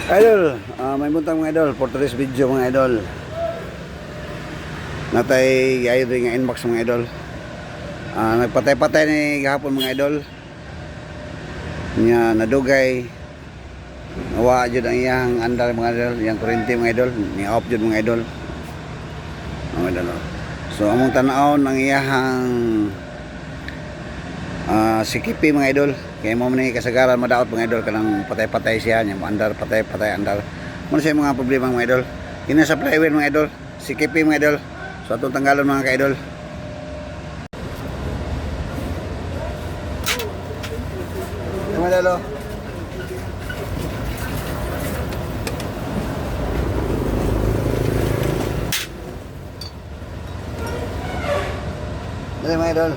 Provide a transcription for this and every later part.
Idol, may buntang mga idol for today's video mga idol. Natay gayo rin nga inbox mga idol. Nagpatay-patay ni gahapon mga idol. Nya nadugay. Nawa jud ang iyang andal mga idol, yang kurente mga idol, ni off jud mga idol. Mga idol. So among tan-aon ang iyang sikipi mga idol. Kaya mo ni kasagaran madaot mga idol kanang patay-patay siya nya andar patay-patay andar. Mo siya mga problema mga idol. Kina sa flywheel mga idol, sikipi mga idol. So atong tanggalon mga ka-idol. Mga idol. Dali mga idol.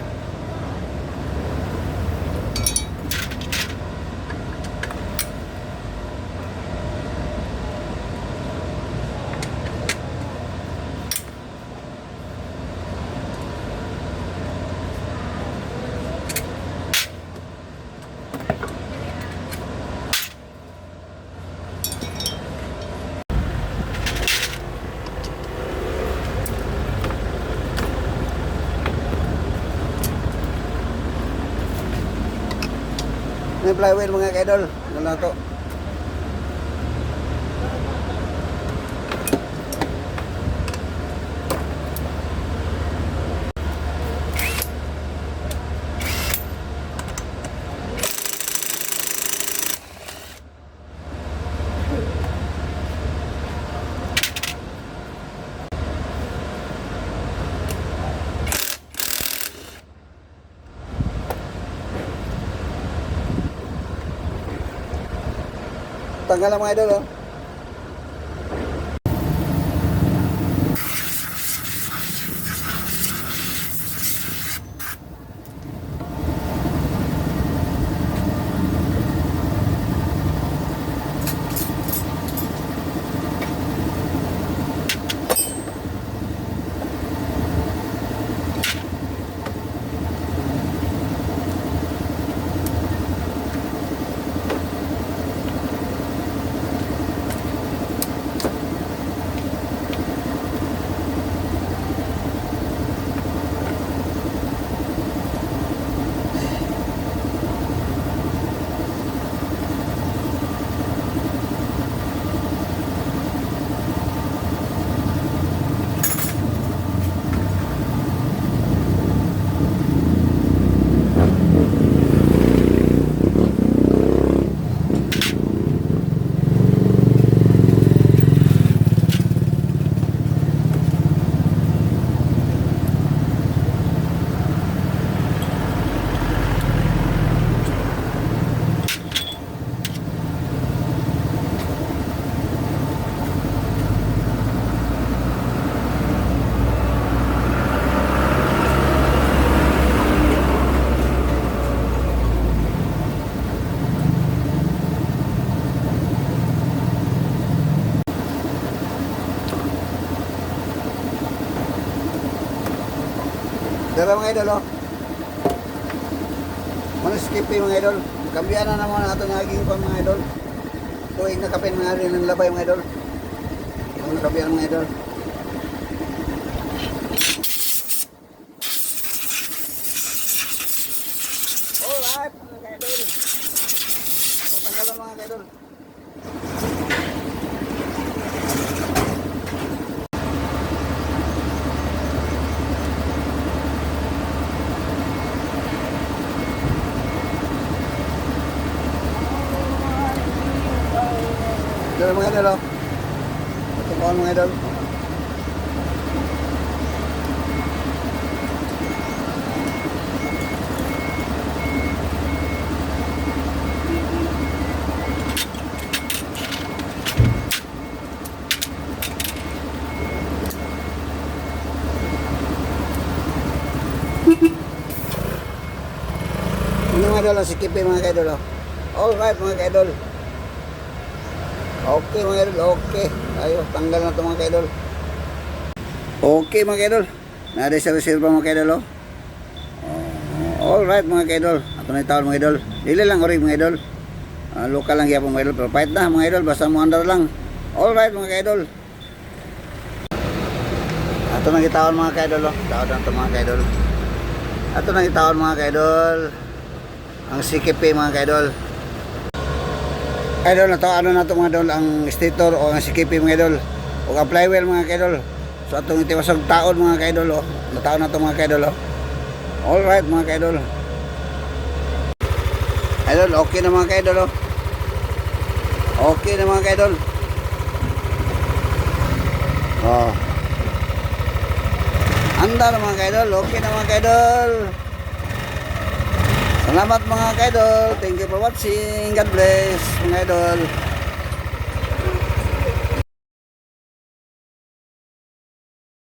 May flywheel mga ka-idol. Wala to. Tanggal lang mga idol oh. Dara mga idol oh. Mano skipi mga idol. Kambiyan na naman ato naging pa mga idol. Tuig na kapin mga rin ng labay mga idol. Ang kambiyan mga idol. Alright mga idol. Tanggalan mga idol. Dala mga idol oh. Tutukan mga idol. Ano mga idol, sikipi mga ka-idol oh. Alright mga ka-idol. Okay mga idol, okay. Ayo, tanggal na ito mga ka-idol. Okay mga ka-idol. Nari sa reserva mga ka-idol oh. Alright mga ka-idol. Ato na yung taon mga idol. Dili lang orig mga idol. Local lang gyapon mga idol, pero pahit na mga idol, basta mo andar lang. Alright mga kaidol. Ato nang gitawon mga kaidol, oh. Tawon na to mga kaidol. Ato nang gitawon mga kaidol. Ang CKP mga kaidol. Kaidol na to, ano na to mga idol, ang stator o ang CKP mga idol. O ang flywheel mga kaidol. So atong itiwasag taon mga kaidol, oh. Nataon na to mga kaidol, oh. Alright mga kaidol. Idol, okay na mga kaidol, oh. Okay na mga kaidol. Oh. Andar mga kaidol, okay na mga kaidol. Salamat mga kaidol. Thank you for watching. God bless mga idol.